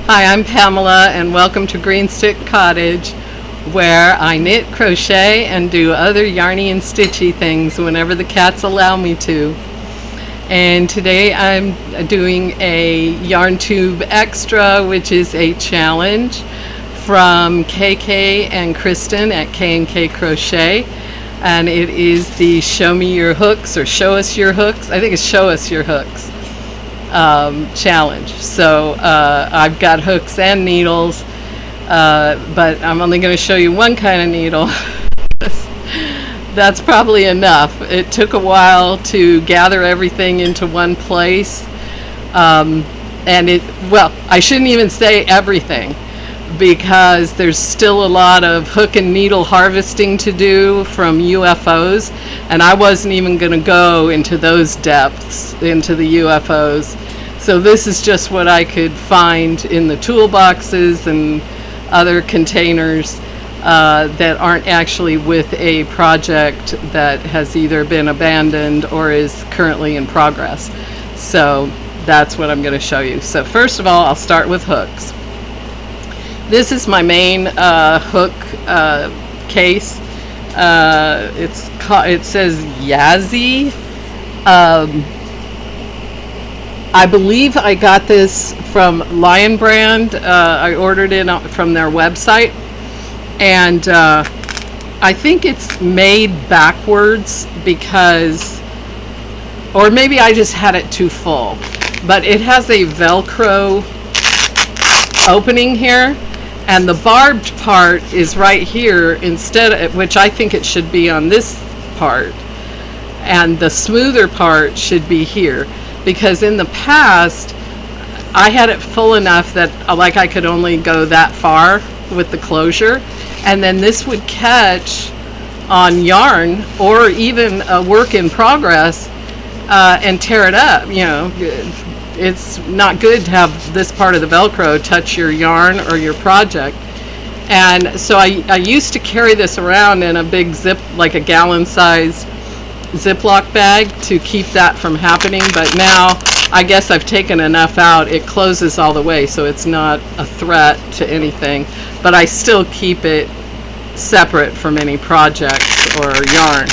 Hi, I'm Pamela, and welcome to Green Stick Cottage, where I knit, crochet, and do other yarny and stitchy things whenever the cats allow me to. And today I'm doing a YarnTube Extra, which is a challenge from KK and Kristen at K&K Crochet. And it is the Show Me Your Hooks, or Show Us Your Hooks. I think it's Show Us Your Hooks challenge. So I've got hooks and needles, but I'm only going to show you one kind of needle. That's probably enough. It took a while to gather everything into one place, and I shouldn't even say everything, because there's still a lot of hook and needle harvesting to do from UFOs, and I wasn't even going to go into those depths, into the UFOs. So this is just what I could find in the toolboxes and other containers that aren't actually with a project that has either been abandoned or is currently in progress. So that's what I'm going to show you. So first of all, I'll start with hooks. This is my main hook case. It says Yazzie. I believe I got this from Lion Brand. I ordered it from their website, and I think it's made backwards because, or maybe I just had it too full, but it has a Velcro opening here, and the barbed part is right here instead of, which I think it should be on this part, and the smoother part should be here, because in the past I had it full enough that I could only go that far with the closure, and then this would catch on yarn or even a work in progress and tear it up. It's not good to have this part of the Velcro touch your yarn or your project. And so I used to carry this around in a big zip, like a gallon-sized Ziploc bag, to keep that from happening. But now I guess I've taken enough out, it closes all the way, so it's not a threat to anything. But I still keep it separate from any projects or yarn.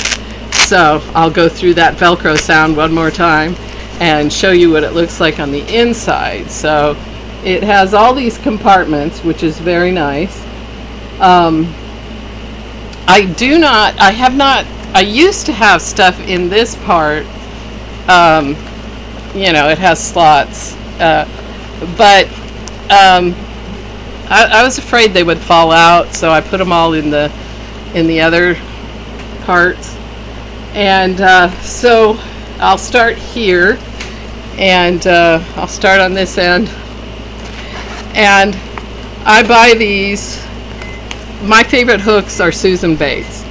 So I'll go through that Velcro sound one more time and show you what it looks like on the inside. So it has all these compartments, which is very nice. I used to have stuff in this part. It has slots, but I was afraid they would fall out, so I put them all in the other parts. And so I'll start here, and I'll start on this end. And I buy these. My favorite hooks are Susan Bates,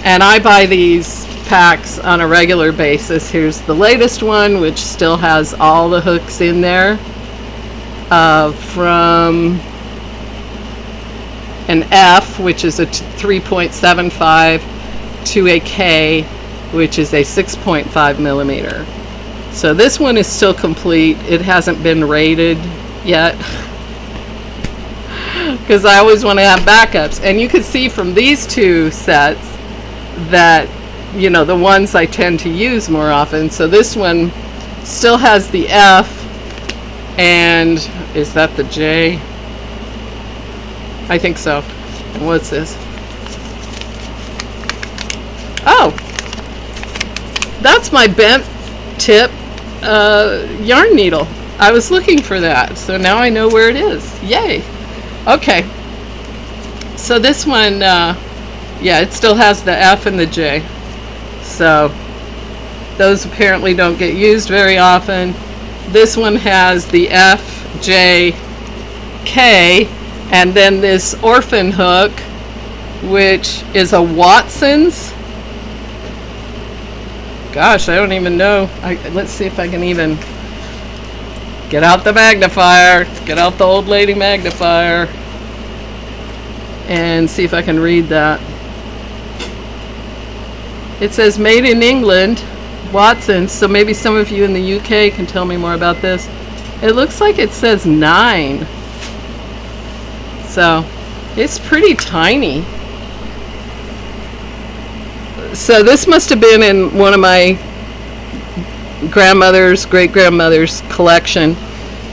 and I buy these packs on a regular basis. Here's the latest one, which still has all the hooks in there, from an F, which is a 3.75, to a K, which is a 6.5 millimeter. So this one is still complete. It hasn't been rated yet, because I always want to have backups. And you can see from these two sets that, the ones I tend to use more often. So this one still has the F, and is that the J? I think so. What's this? Oh, that's my bent tip yarn needle. I was looking for that, so now I know where it is. Yay. Okay. So this one, it still has the F and the J. So those apparently don't get used very often. This one has the F, J, K, and then this orphan hook, which is a Watson's. Gosh, I don't even know. Let's see if I can even get out the magnifier, get out the old lady magnifier, and see if I can read that. It says made in England, Watson's, so maybe some of you in the UK can tell me more about this. It looks like it says 9. So it's pretty tiny. So this must have been in one of my grandmother's, great-grandmother's collection,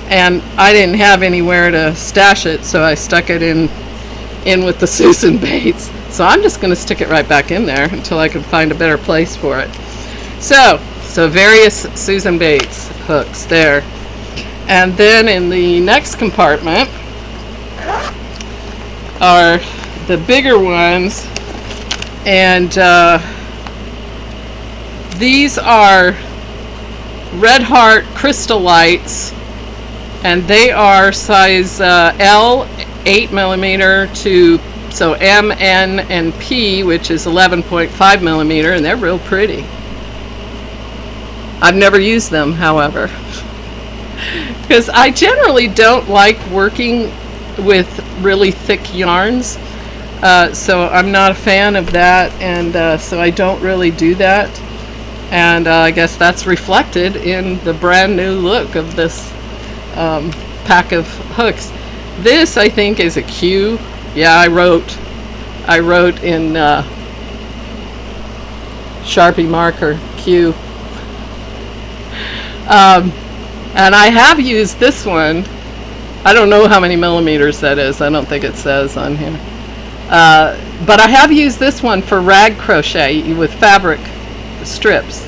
and I didn't have anywhere to stash it, so I stuck it in with the Susan Bates. So I'm just going to stick it right back in there until I can find a better place for it. So various Susan Bates hooks there. And then in the next compartment are the bigger ones, and these are Red Heart crystal lights, and they are size L, 8mm to, so M, N, and P, which is 11.5mm, and they're real pretty. I've never used them, however, because I generally don't like working with really thick yarns, so I'm not a fan of that, and so I don't really do that. And I guess that's reflected in the brand new look of this pack of hooks. This, I think, is a Q. Yeah, I wrote in Sharpie marker Q. And I have used this one. I don't know how many millimeters that is. I don't think it says on here. But I have used this one for rag crochet with fabric strips.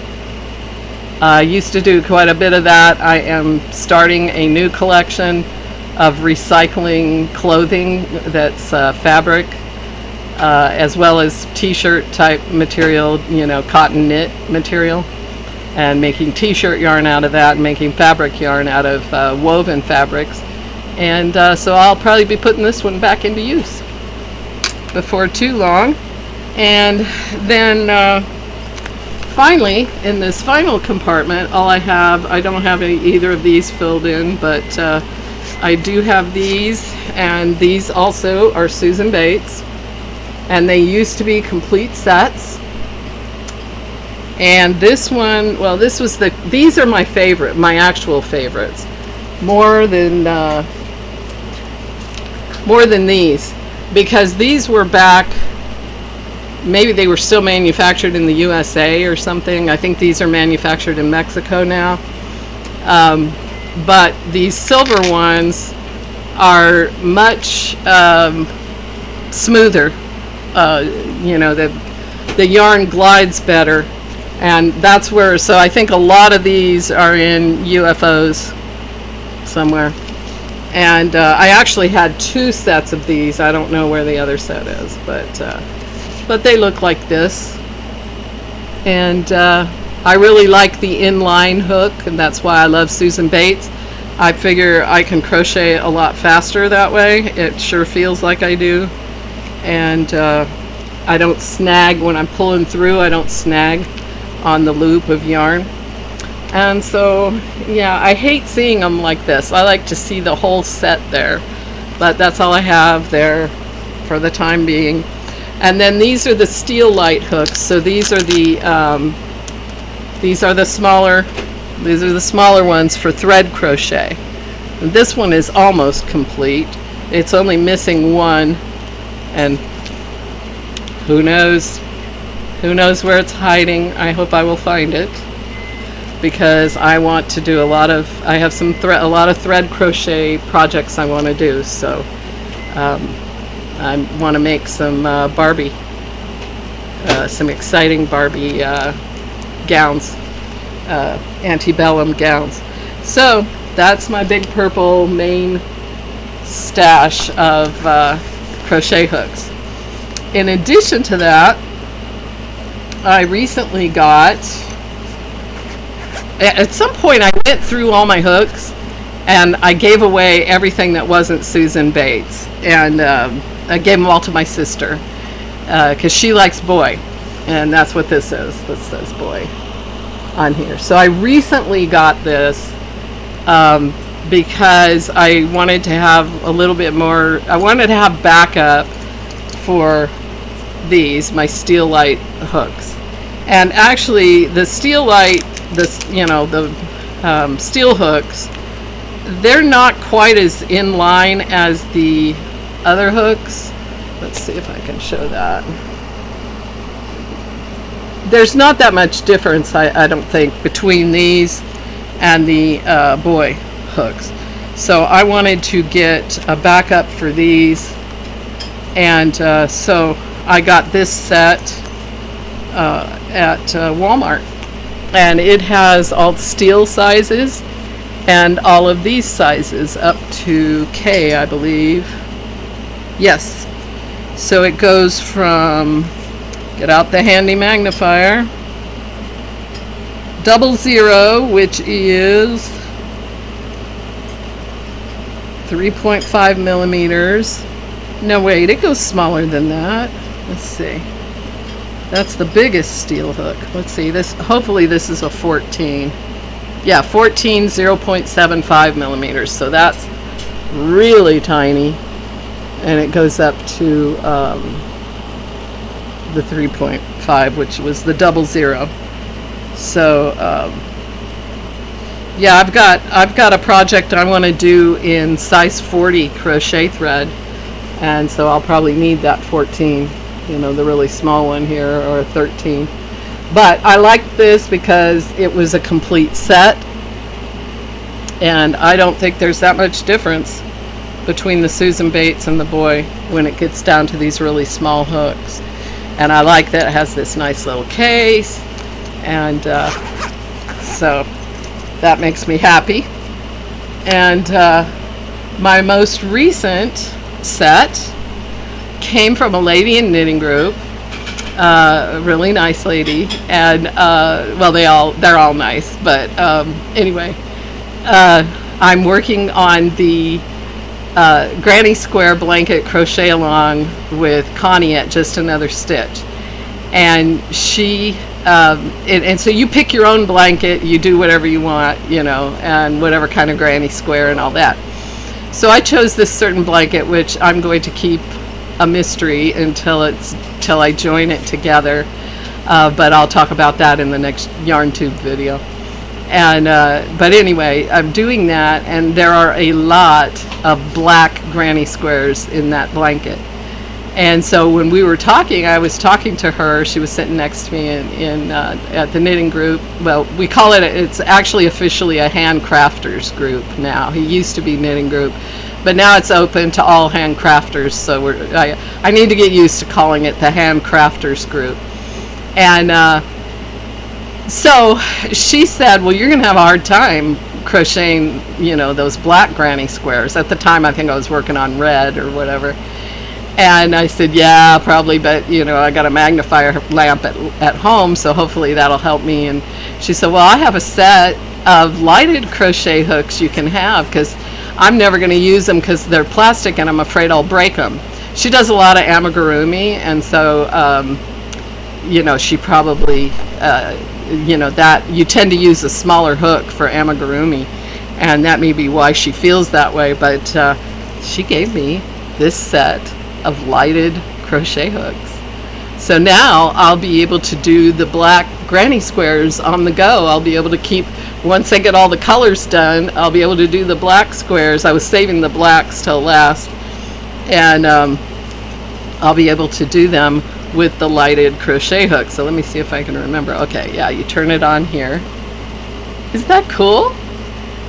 I used to do quite a bit of that. I am starting a new collection of recycling clothing that's fabric, as well as t-shirt type material, cotton knit material, and making t-shirt yarn out of that, and making fabric yarn out of woven fabrics. And so I'll probably be putting this one back into use before too long. And then finally, in this final compartment, I don't have either of these filled in, but I do have these, and these also are Susan Bates, and they used to be complete sets. And this one, well, these are my favorite, my actual favorites, more than these, because these were back, maybe they were still manufactured in the USA or something. I think these are manufactured in Mexico now. But these silver ones are much smoother. The yarn glides better. And that's where, so I think a lot of these are in UFOs somewhere. And I actually had 2 sets of these. I don't know where the other set is, but they look like this. And I really like the inline hook, and that's why I love Susan Bates. I figure I can crochet a lot faster that way. It sure feels like I do. And I don't snag when I'm pulling through. I don't snag on the loop of yarn. And so, yeah, I hate seeing them like this. I like to see the whole set there. But that's all I have there for the time being. And then these are the steel light hooks. So these are the smaller ones for thread crochet. And this one is almost complete. It's only missing one, and who knows where it's hiding. I hope I will find it, because I want to do I have a lot of thread crochet projects I want to do. So I want to make some Barbie, some exciting Barbie gowns, antebellum gowns. So that's my big purple main stash of crochet hooks. In addition to that, I recently got, at some point I went through all my hooks and I gave away everything that wasn't Susan Bates, and I gave them all to my sister because she likes boy, and that's what this is. This says boy on here. So I recently got this because I wanted to have a little bit more, I wanted to have backup for these, my steel light hooks. And actually the steel light, the steel hooks, they're not quite as in line as the other hooks. Let's see if I can show that. There's not that much difference, I don't think, between these and the boy hooks. So I wanted to get a backup for these, and so I got this set at Walmart, and it has all the steel sizes and all of these sizes up to K, I believe. Yes. So it goes from, get out the handy magnifier, 00, which is 3.5 millimeters. No, wait, it goes smaller than that. Let's see. That's the biggest steel hook. Let's see, this, hopefully this is a 14. Yeah, 14, 0.75 millimeters. So that's really tiny. And it goes up to the 3.5, which was the 00. So yeah, I've got a project I want to do in size 40 crochet thread, and so I'll probably need that 14, you know, the really small one here, or a 13. But I liked this because it was a complete set, and I don't think there's that much difference between the Susan Bates and the boy when it gets down to these really small hooks. And I like that it has this nice little case, and so that makes me happy. And my most recent set came from a lady in knitting group, a really nice lady, and well, they're all nice, but anyway, I'm working on the Granny Square blanket crochet along with Connie at Just Another Stitch, and she and so you pick your own blanket, you do whatever you want, you know, and whatever kind of granny square and all that. So I chose this certain blanket, which I'm going to keep a mystery until I join it together, but I'll talk about that in the next YarnTube video. And but anyway, I'm doing that, and there are a lot of black granny squares in that blanket. And so when we were talking, I was talking to her. She was sitting next to me in at the knitting group. Well, we call it, it's actually officially a handcrafters group now. He used to be knitting group, but now it's open to all handcrafters. So I need to get used to calling it the handcrafters group. And so she said, well, you're going to have a hard time crocheting, you know, those black granny squares. At the time, I think I was working on red or whatever. And I said, yeah, probably, but, you know, I got a magnifier lamp at home, so hopefully that'll help me. And she said, well, I have a set of lighted crochet hooks you can have, because I'm never going to use them because they're plastic and I'm afraid I'll break them. She does a lot of amigurumi, and so, you know, she probably, you know, that you tend to use a smaller hook for amigurumi, and that may be why she feels that way. But she gave me this set of lighted crochet hooks. So now I'll be able to do the black granny squares on the go. I'll be able to keep, once I get all the colors done, I'll be able to do the black squares. I was saving the blacks till last, and I'll be able to do them with the lighted crochet hook. So let me see if I can remember. Okay, yeah, you turn it on here. Isn't that cool?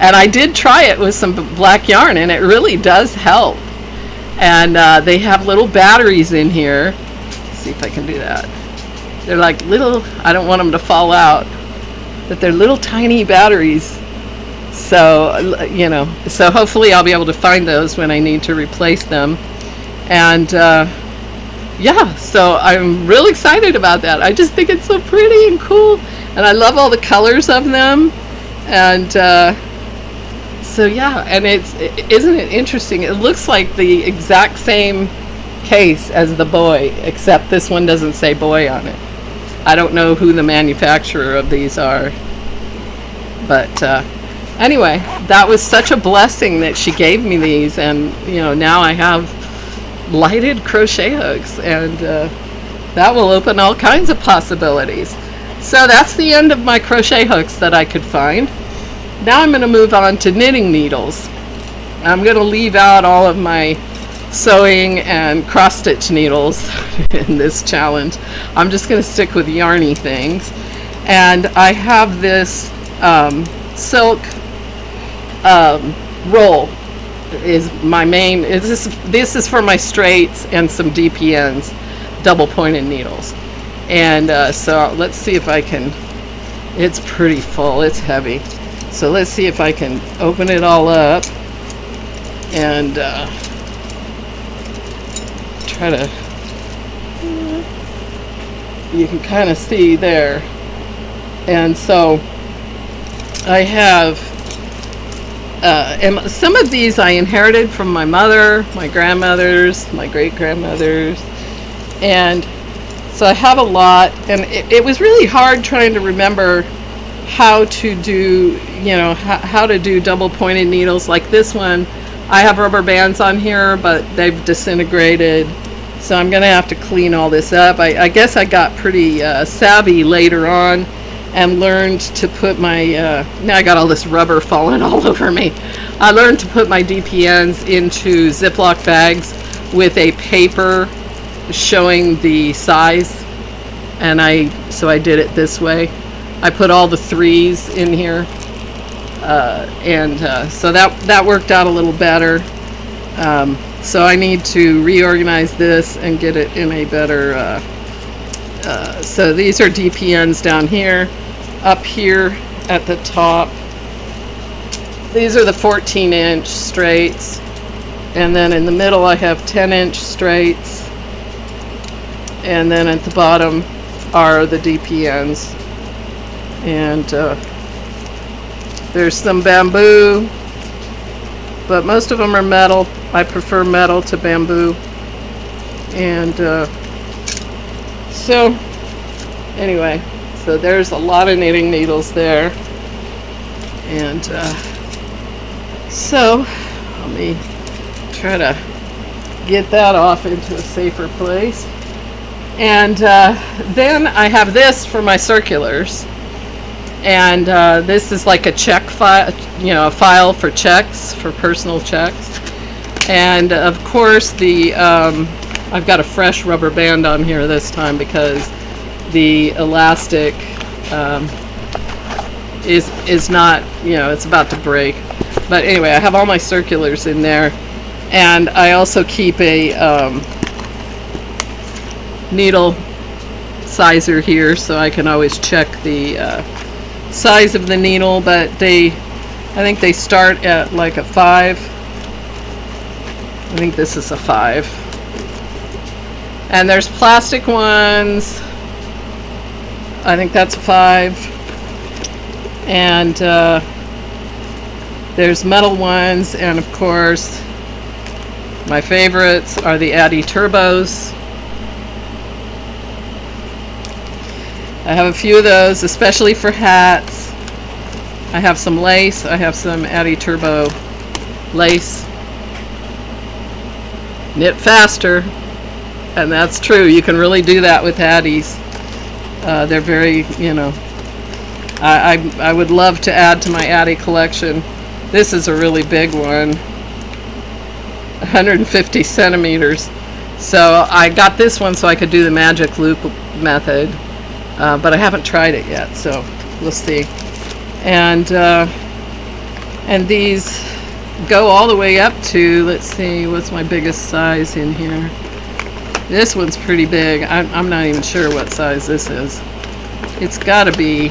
And I did try it with some black yarn, and it really does help. And they have little batteries in here. Let's see if I can do that. They're like little, I don't want them to fall out, but they're little tiny batteries. So, you know, so hopefully I'll be able to find those when I need to replace them. And yeah, so I'm really excited about that. I just think it's so pretty and cool, and I love all the colors of them. And so yeah, and isn't it interesting? It looks like the exact same case as the boy, except this one doesn't say boy on it. I don't know who the manufacturer of these are, but anyway, that was such a blessing that she gave me these, and you know, now I have lighted crochet hooks, and that will open all kinds of possibilities. So that's the end of my crochet hooks that I could find. Now I'm going to move on to knitting needles. I'm going to leave out all of my sewing and cross stitch needles in this challenge. I'm just going to stick with yarny things. And I have this silk roll is my main. This is for my straights and some DPNs, double pointed needles. And so let's see if I can. It's pretty full. It's heavy. So let's see if I can open it all up and try to. You can kind of see there. And so I have, and some of these I inherited from my mother, my grandmothers, my great-grandmothers, and so I have a lot, and it was really hard trying to remember how to do, how to do double-pointed needles like this one. I have rubber bands on here, but they've disintegrated, so I'm going to have to clean all this up. I guess I got pretty savvy later on and learned to put my, now I got all this rubber falling all over me. I learned to put my DPNs into Ziploc bags with a paper showing the size, and so I did it this way. I put all the 3s in here, and so that worked out a little better. So I need to reorganize this and get it in a better, so these are DPNs down here. Up here at the top, these are the 14-inch straights, and then in the middle I have 10-inch straights, and then at the bottom are the DPNs. And there's some bamboo, but most of them are metal. I prefer metal to bamboo. And so anyway, so there's a lot of knitting needles there. And so let me try to get that off into a safer place. And then I have this for my circulars. And this is like a check file, a file for checks, for personal checks. And of course I've got a fresh rubber band on here this time because the elastic is not, it's about to break. But anyway, I have all my circulars in there, and I also keep a needle sizer here so I can always check the size of the needle. But I think they start at like a 5. I think this is a 5. And there's plastic ones. I think that's a 5. And there's metal ones, and of course my favorites are the Addi Turbos. I have a few of those, especially for hats. I have some lace. I have some Addi Turbo lace. Knit faster, and that's true. You can really do that with Addis. They're very, I would love to add to my Addi collection. This is a really big one, 150 centimeters. So I got this one so I could do the magic loop method, but I haven't tried it yet, so we'll see. And these go all the way up to, let's see, what's my biggest size in here? This one's pretty big. I'm not even sure what size this is. It's gotta be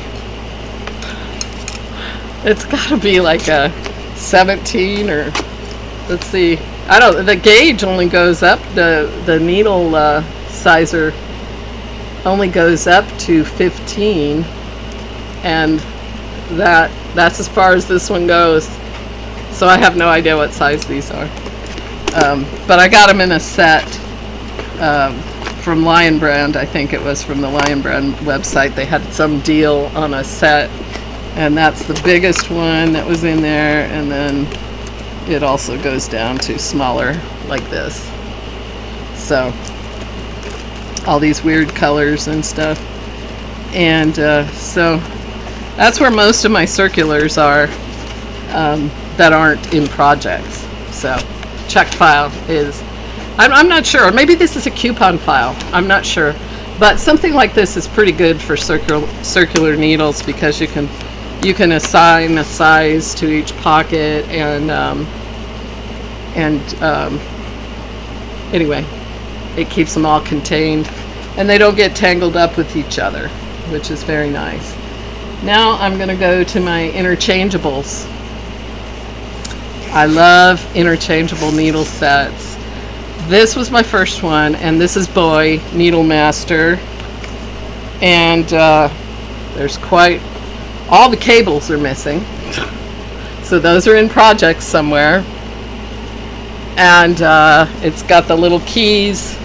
like a 17, or let's see. The gauge only goes up, the needle sizer only goes up to 15, and that's as far as this one goes. So I have no idea what size these are. But I got them in a set from Lion Brand. I think it was from the Lion Brand website. They had some deal on a set, and that's the biggest one that was in there, and then it also goes down to smaller like this. So all these weird colors and stuff. And so that's where most of my circulars are that aren't in projects. So check file is, I'm not sure. Maybe this is a coupon file. I'm not sure. But something like this is pretty good for circular needles because you can assign a size to each pocket anyway, it keeps them all contained and they don't get tangled up with each other, which is very nice. Now I'm going to go to my interchangeables. I love interchangeable needle sets. This was my first one, and this is Boy Needle Master. And there's quite, all the cables are missing. So those are in projects somewhere. And it's got the little keys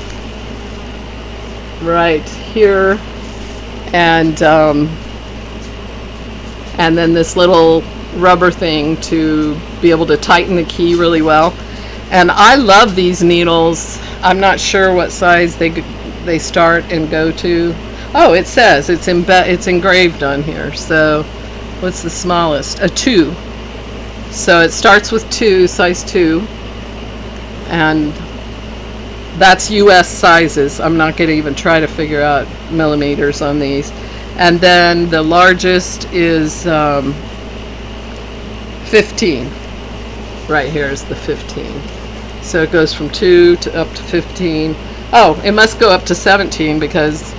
right here. And then this little rubber thing to be able to tighten the key really well. And I love these needles. I'm not sure what size they start and go to. Oh, it says it's engraved on here. So what's the smallest? A 2. So it starts with 2, size 2. And that's US sizes. I'm not going to even try to figure out millimeters on these. And then the largest is 15. Right here is the 15. So it goes from 2 to up to 15. Oh, it must go up to 17 because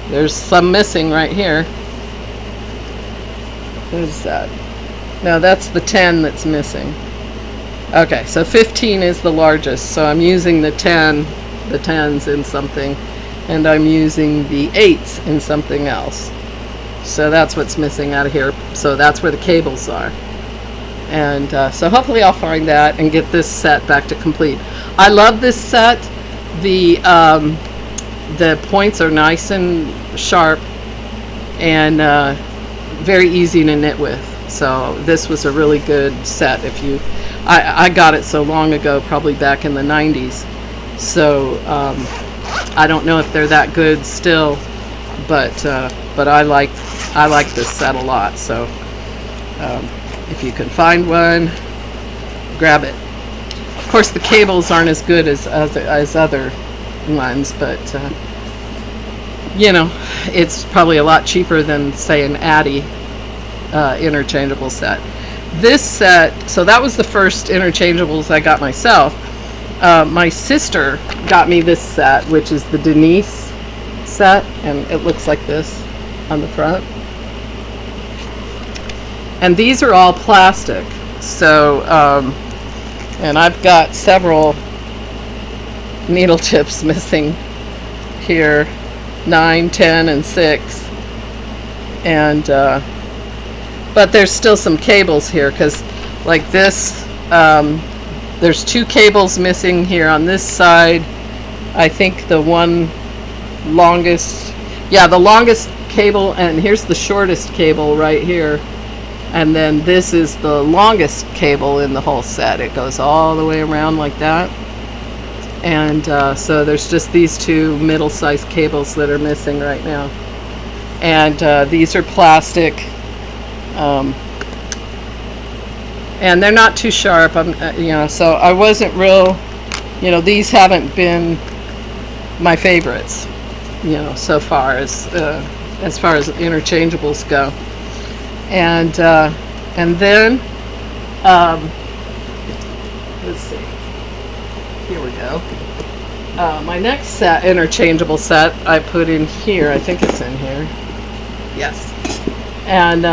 there's some missing right here. What is that? No, that's the 10 that's missing. Okay, so 15 is the largest. So I'm using the 10s in something, and I'm using the 8s in something else. So that's what's missing out of here. So that's where the cables are. And so hopefully I'll find that and get this set back to complete. I love this set. The points are nice and sharp and very easy to knit with. So this was a really good set. I got it so long ago, probably back in the 90s. So I don't know if they're that good still, but I like this set a lot. So if you can find one, grab it. Of course, the cables aren't as good as other ones, but you know, it's probably a lot cheaper than, say, an Addy interchangeable set. This set, so that was the first interchangeables I got myself. My sister got me this set, which is the Denise set, and it looks like this on the front. And these are all plastic. So, and I've got several needle tips missing here, 9, 10, and 6. And, but there's still some cables here, because like this, there's 2 cables missing here on this side. I think the one longest, yeah, the longest cable, and here's the shortest cable right here. And then this is the longest cable in the whole set. It goes all the way around like that. And so there's just these 2 middle-sized cables that are missing right now. And these are plastic. And they're not too sharp. So I wasn't real, these haven't been my favorites, so far as interchangeables go. And then let's see, here we go. My next set, interchangeable set, I put in here. I think it's in here. Yes. And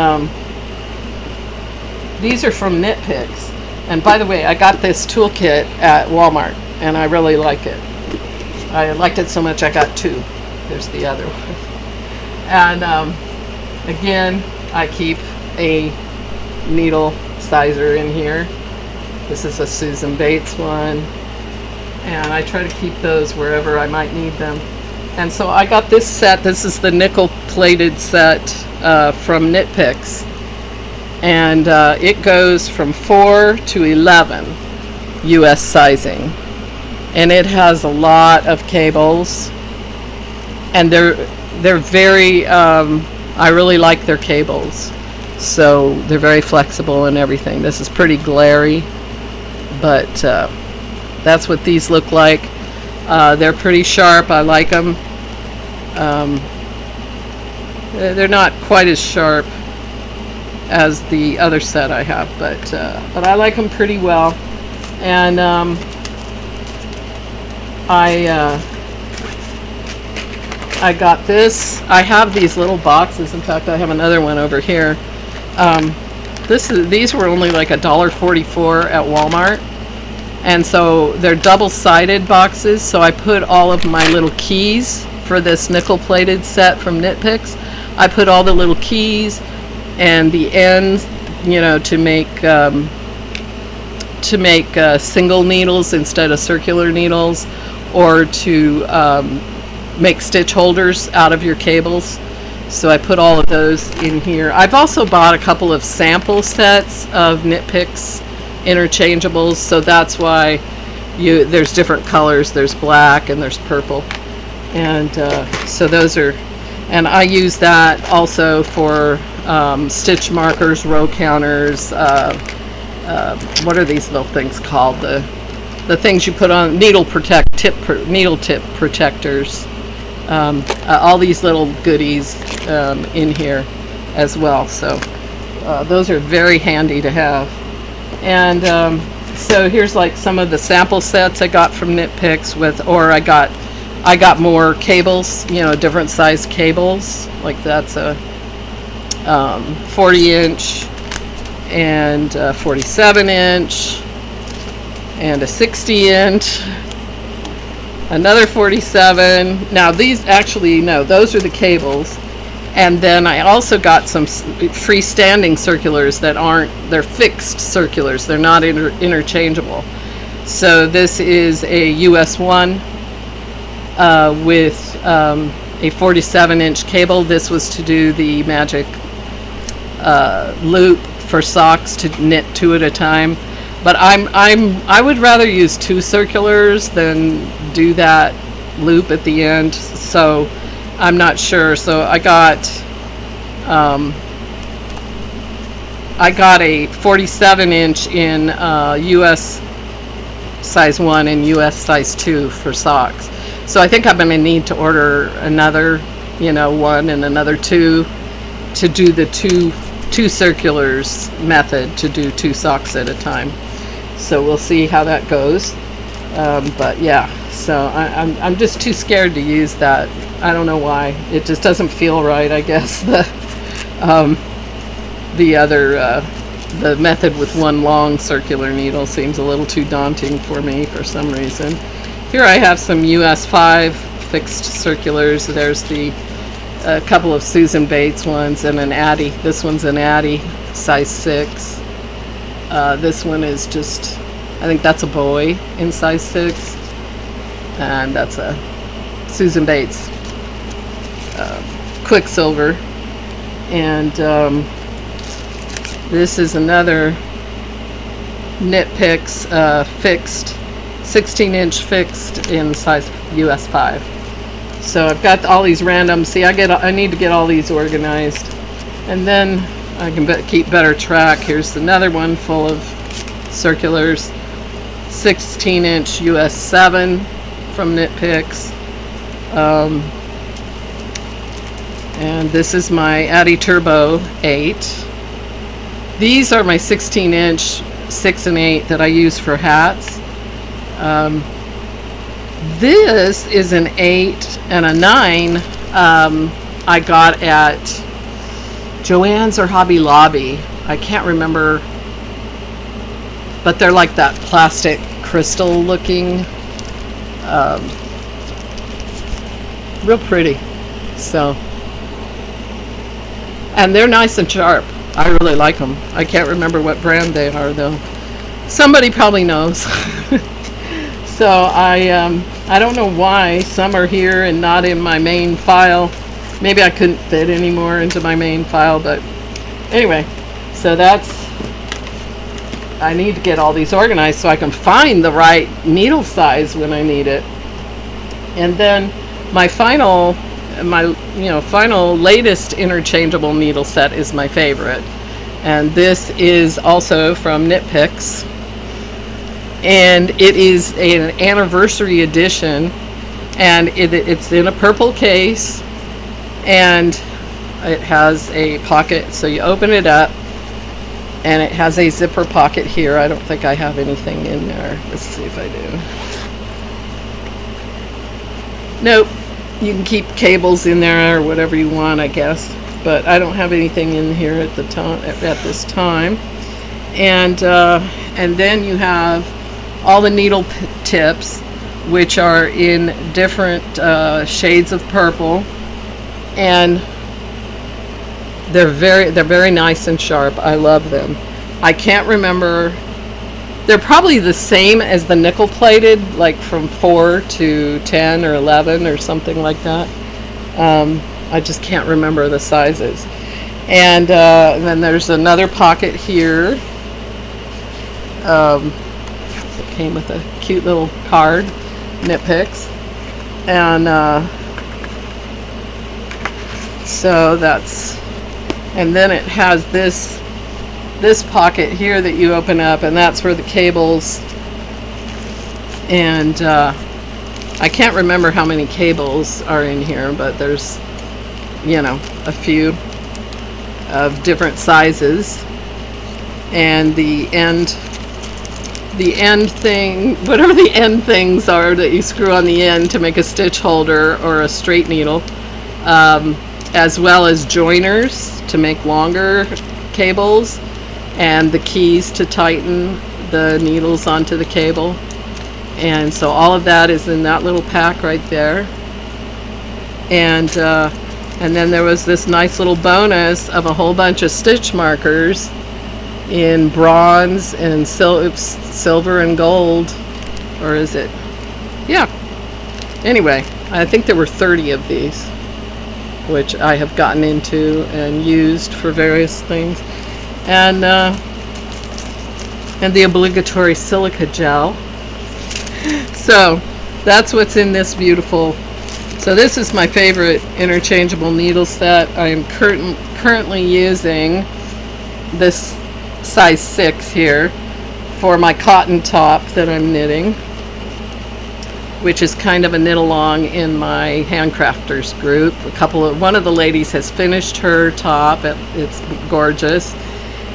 these are from Knit Picks. And by the way, I got this toolkit at Walmart, and I really like it. I liked it so much I got 2. There's the other one. And again, I keep a needle sizer in here. This is a Susan Bates one, and I try to keep those wherever I might need them. And so I got this set. This is the nickel plated set from Knit Picks, and it goes from 4 to 11 US sizing, and it has a lot of cables, and they're very I really like their cables, so they're very flexible and everything. This is pretty glary, but That's what these look like. They're pretty sharp. I like them. They're not quite as sharp as the other set I have, but I like them pretty well. And I got this. I have these little boxes. In fact, I have another one over here. These were only like $1.44 at Walmart, and so they're double-sided boxes. So I put all of my little keys for this nickel-plated set from Knit Picks. I put all the little keys and the ends, to make single needles instead of circular needles, or to make stitch holders out of your cables. So I put all of those in here. I've also bought a couple of sample sets of Knit Picks interchangeables, so that's why there's different colors. There's black and there's purple, and so those are, and I use that also for stitch markers, row counters. What are these little things called? The things you put on needle tip protectors. All these little goodies in here as well. So those are very handy to have. And so here's like some of the sample sets I got from Knit Picks or I got more cables, different size cables. Like that's a 40-inch and a 47-inch and a 60-inch. Another 47. Now these actually, no, those are the cables. And then I also got some freestanding circulars they're fixed circulars. They're not interchangeable. So this is a US 1 with a 47-inch cable. This was to do the magic loop for socks, to knit 2 at a time. But I would rather use 2 circulars than do that loop at the end. So I'm not sure. So I got a 47-inch in US size 1 and US size 2 for socks. So I think I'm going to need to order another, 1 and another 2 to do the two circulars method, to do 2 socks at a time. So we'll see how that goes. But yeah, so I'm just too scared to use that. I don't know why. It just doesn't feel right, I guess. The method with 1 long circular needle seems a little too daunting for me for some reason. Here I have some US 5 fixed circulars. There's a couple of Susan Bates ones and an Addie. This one's an Addie, size 6. This one is just, I think that's a boy in size 6. And that's a Susan Bates Quicksilver. And this is another Knit Picks fixed, 16-inch fixed in size US 5. So I've got all these random, see I need to get all these organized, and then I can keep better track. Here's another one full of circulars, 16-inch US 7 from Knit Picks. And this is my Addi Turbo 8. These are my 16-inch 6 and 8 that I use for hats. This is an 8 and a 9 I got at Joann's or Hobby Lobby. I can't remember, but they're like that plastic crystal looking, real pretty. So, and they're nice and sharp. I really like them. I can't remember what brand they are though. Somebody probably knows. So I don't know why some are here and not in my main file. Maybe I couldn't fit any more into my main file, but anyway, so I need to get all these organized so I can find the right needle size when I need it. And then my final latest interchangeable needle set is my favorite. And this is also from Knit Picks. and it is an anniversary edition, and it's in a purple case, and it has a pocket, so you open it up, and it has a zipper pocket here. I don't think I have anything in there. Let's see if I do. Nope. You can keep cables in there or whatever you want, I guess. But I don't have anything in here at the time at this time. And then you have all the needle tips, which are in different shades of purple, and they're very nice and sharp. I love them. I can't remember. They're probably the same as the nickel plated, like from 4 to 10 or 11 or something like that. I just can't remember the sizes. And then there's another pocket here. It came with a cute little card, nitpicks. And so that's, and then it has this pocket here that you open up, and that's where the cables, and I can't remember how many cables are in here, but there's, a few of different sizes, and the end thing, whatever the end things are that you screw on the end to make a stitch holder or a straight needle, as well as joiners to make longer cables, and the keys to tighten the needles onto the cable. And so all of that is in that little pack right there. And then there was this nice little bonus of a whole bunch of stitch markers in bronze and silver and gold, or is it? Yeah. Anyway, I think there were 30 of these, which I have gotten into and used for various things. And the obligatory silica gel. So that's what's in this beautiful. So this is my favorite interchangeable needle set. I am currently using this size 6 here for my cotton top that I'm knitting, which is kind of a knit along in my handcrafters group. One of the ladies has finished her top. It's gorgeous.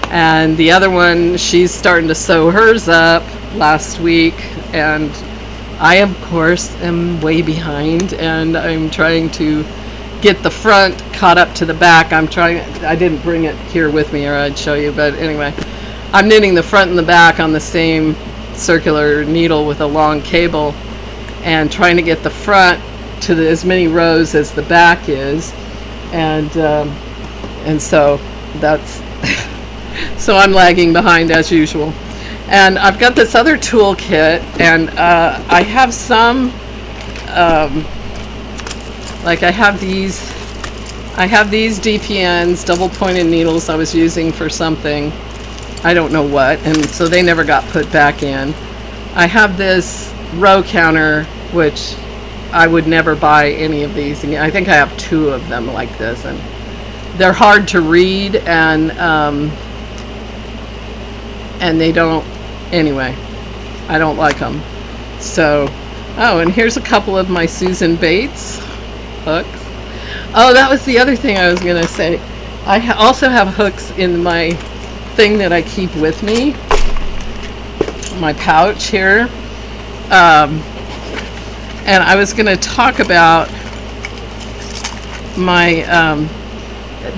And the other one, she's starting to sew hers up last week, and I, of course, am way behind, and I'm trying to get the front caught up to the back. I didn't bring it here with me or I'd show you, but anyway, I'm knitting the front and the back on the same circular needle with a long cable, and trying to get the front to as many rows as the back is, and so that's so I'm lagging behind as usual. And I've got this other tool kit, and I have some, like I have these DPNs, double pointed needles I was using for something, I don't know what, and so they never got put back in. I have this row counter, which I would never buy any of these again. I think I have 2 of them like this, and they're hard to read, and they don't, anyway, I don't like them. So, oh, and here's a couple of my Susan Bates hooks. Oh, that was the other thing I was going to say. I also have hooks in my thing that I keep with me, my pouch here. And I was going to talk about my,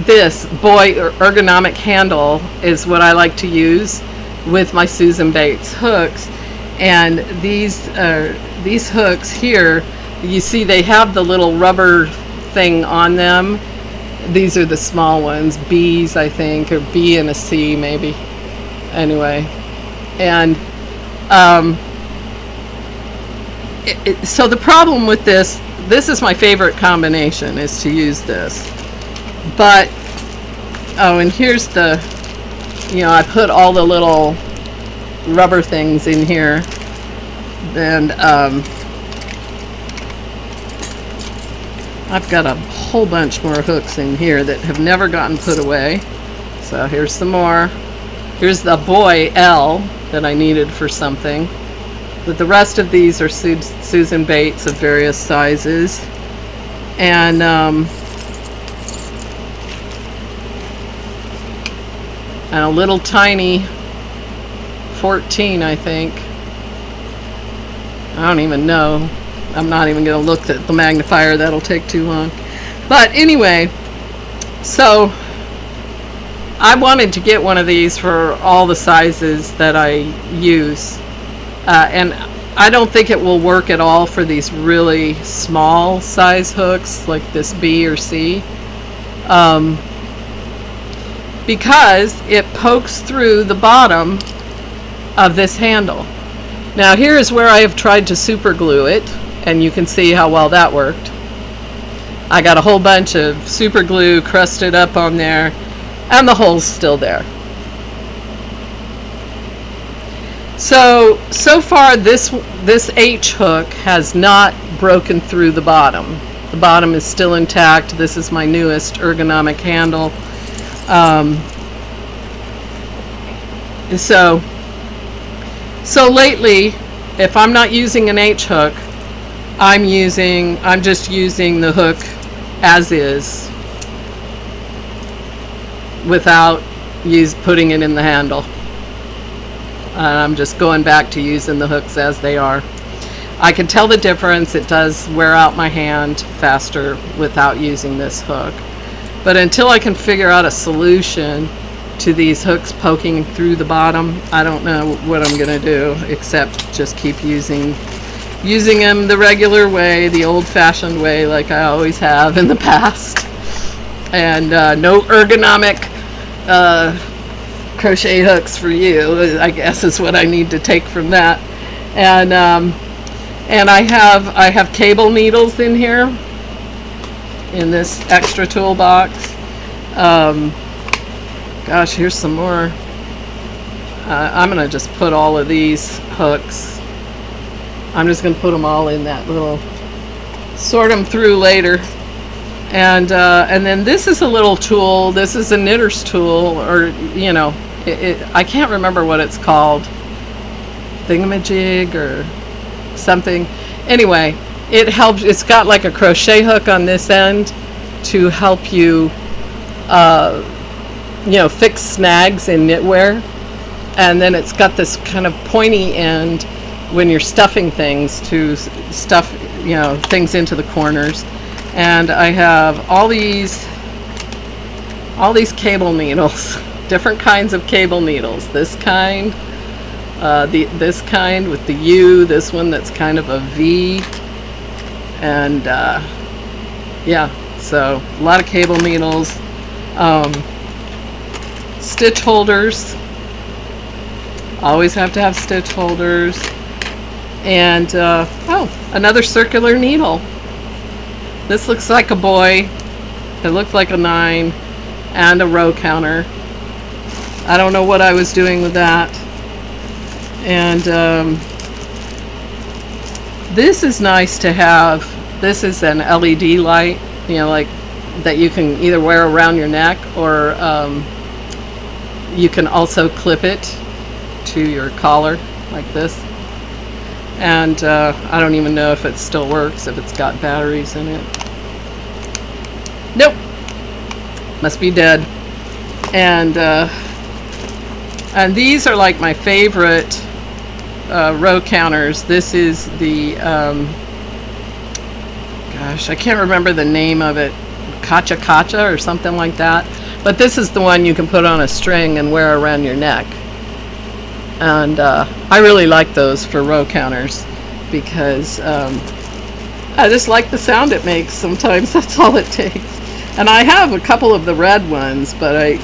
this boy ergonomic handle is what I like to use with my Susan Bates hooks. And these hooks here, you see they have the little rubber thing on them. These are the small ones, B's I think, or B and a C maybe. Anyway, and so the problem with this is my favorite combination, is to use this. But, oh, and here's the, I put all the little rubber things in here, and I've got a whole bunch more hooks in here that have never gotten put away. So here's some more. Here's the boy L that I needed for something. But the rest of these are Susan Bates of various sizes. And a little tiny 14, I think. I don't even know. I'm not even going to look at the magnifier. That'll take too long. But anyway, so I wanted to get one of these for all the sizes that I use. And I don't think it will work at all for these really small size hooks like this B or C. Because it pokes through the bottom of this handle. Now here is where I have tried to super glue it, and you can see how well that worked. I got a whole bunch of super glue crusted up on there, and the hole's still there. So far this H hook has not broken through the bottom. The bottom is still intact. This is my newest ergonomic handle. So lately, if I'm not using an H hook, I'm just using the hook as is, without putting it in the handle. I'm just going back to using the hooks as they are. I can tell the difference. It does wear out my hand faster without using this hook. But until I can figure out a solution to these hooks poking through the bottom, I don't know what I'm going to do except just keep using them the regular way, the old-fashioned way, like I always have in the past. And no ergonomic crochet hooks for you, I guess, is what I need to take from that. And I have cable needles in here in this extra toolbox. Gosh, here's some more. I'm gonna just put all of these hooks. I'm just gonna put them all in that little, sort them through later. And then this is a little tool. This is a knitter's tool, or I can't remember what it's called, thingamajig or something. Anyway, it helps. It's got like a crochet hook on this end to help you, fix snags in knitwear, and then it's got this kind of pointy end when you're stuffing things to stuff, things into the corners. And I have all these cable needles, different kinds of cable needles. This kind, this kind with the U, this one that's kind of a V, and so a lot of cable needles, stitch holders. Always have to have stitch holders, and another circular needle. This looks like a boy. It looks like a 9, and a row counter. I don't know what I was doing with that. And this is nice to have. This is an LED light, like that you can either wear around your neck, or you can also clip it to your collar like this. And I don't even know if it still works, if it's got batteries in it. Nope, must be dead. And these are like my favorite row counters. This is the gosh, I can't remember the name of it, Kacha or something like that, but this is the one you can put on a string and wear around your neck. And I really like those for row counters, because I just like the sound it makes. Sometimes that's all it takes. And I have a couple of the red ones, but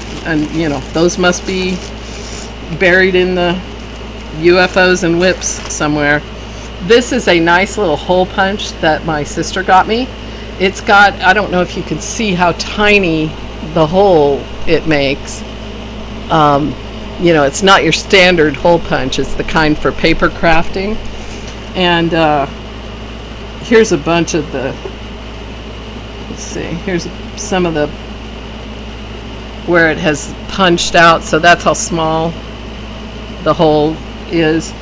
those must be buried in the UFOs and whips somewhere. This is a nice little hole punch that my sister got me. It's got, I don't know if you can see how tiny the hole it makes. It's not your standard hole punch. It's the kind for paper crafting. And here's a bunch of the, let's see, here's some of the, where it has punched out. So that's how small the hole is.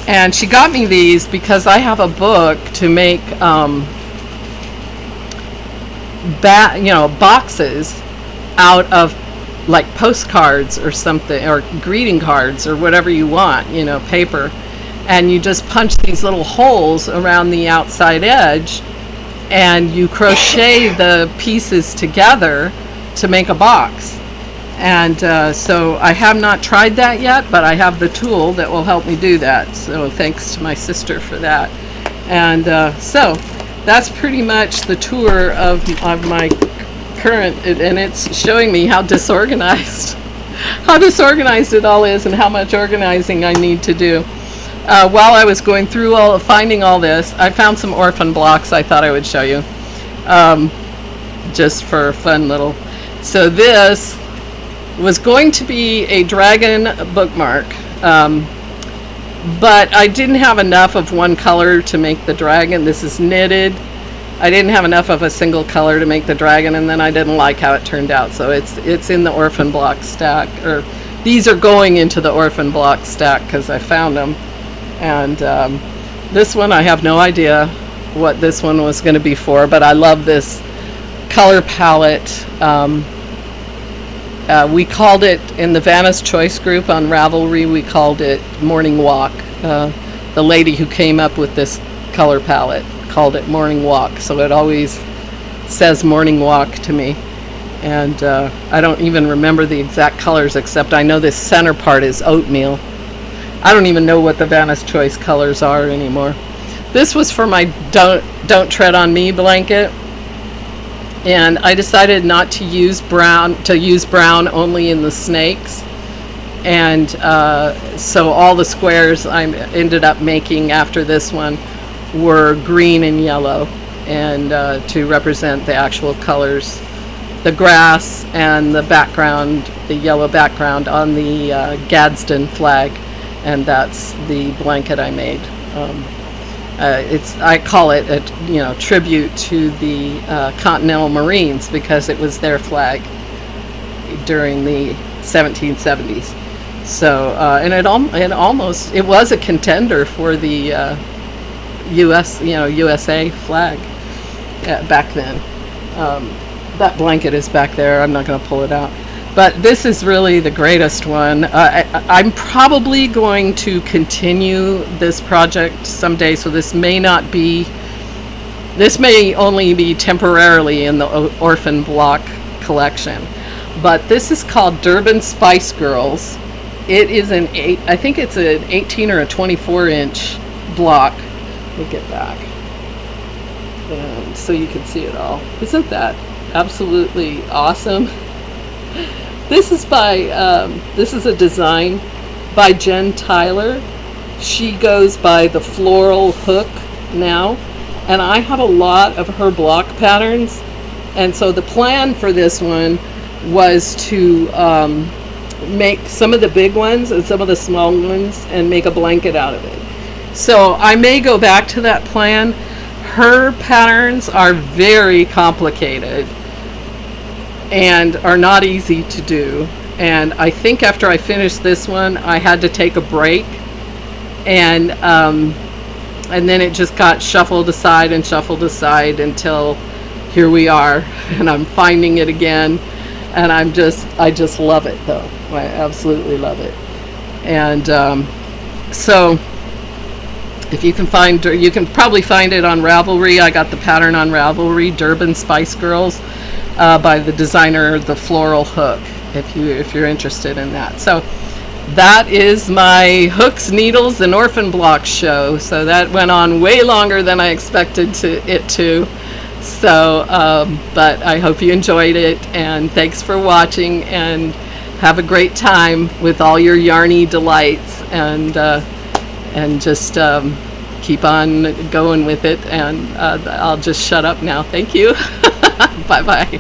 And she got me these because I have a book to make boxes out of like postcards or something, or greeting cards or whatever you want, paper. And you just punch these little holes around the outside edge, and you crochet the pieces together to make a box. And so I have not tried that yet, but I have the tool that will help me do that. So thanks to my sister for that. And so that's pretty much the tour of my current, and it's showing me how disorganized it all is, and how much organizing I need to do. While I was going through finding all this, I found some orphan blocks I thought I would show you, just for a fun little. So this was going to be a dragon bookmark, but I didn't have enough of one color to make the dragon. This is knitted. I didn't have enough of a single color to make the dragon, and then I didn't like how it turned out. So it's in the orphan block stack, or these are going into the orphan block stack because I found them. And this one, I have no idea what this one was going to be for, but I love this color palette. We called it, in the Vanna's Choice group on Ravelry, we called it Morning Walk. The lady who came up with this color palette called it Morning Walk, so it always says Morning Walk to me. And I don't even remember the exact colors, except I know this center part is oatmeal. I don't even know what the Vanna's Choice colors are anymore. This was for my Don't Tread on Me blanket. And I decided not to use brown, only in the snakes. And so all the squares I ended up making after this one were green and yellow, and to represent the actual colors, the grass and the background, the yellow background on the Gadsden flag. And that's the blanket I made. I call it a tribute to the Continental Marines, because it was their flag during the 1770s. So and it was a contender for the USA flag back then. That blanket is back there. I'm not going to pull it out. But this is really the greatest one. I'm probably going to continue this project someday, so this may only be temporarily in the orphan block collection. But this is called Durban Spice Girls. It is I think it's an 18 or a 24-inch block. Let me get back, and so you can see it all. Isn't that absolutely awesome? This is this is a design by Jen Tyler. She goes by the Floral Hook now, and I have a lot of her block patterns. And so the plan for this one was to make some of the big ones and some of the small ones and make a blanket out of it. So I may go back to that plan. Her patterns are very complicated and are not easy to do. And I think after I finished this one, I had to take a break, and then it just got shuffled aside until here we are, and I'm finding it again, and I just love it though. I absolutely love it. And so if you can probably find it on Ravelry. I got the pattern on Ravelry, Durban Spice Girls, by the designer The Floral Hook, if you're interested in that. So that is my hooks, needles, and orphan blocks show. So that went on way longer than I expected it to. So, but I hope you enjoyed it, and thanks for watching, and have a great time with all your yarny delights, and just keep on going with it. And I'll just shut up now. Thank you. Bye-bye.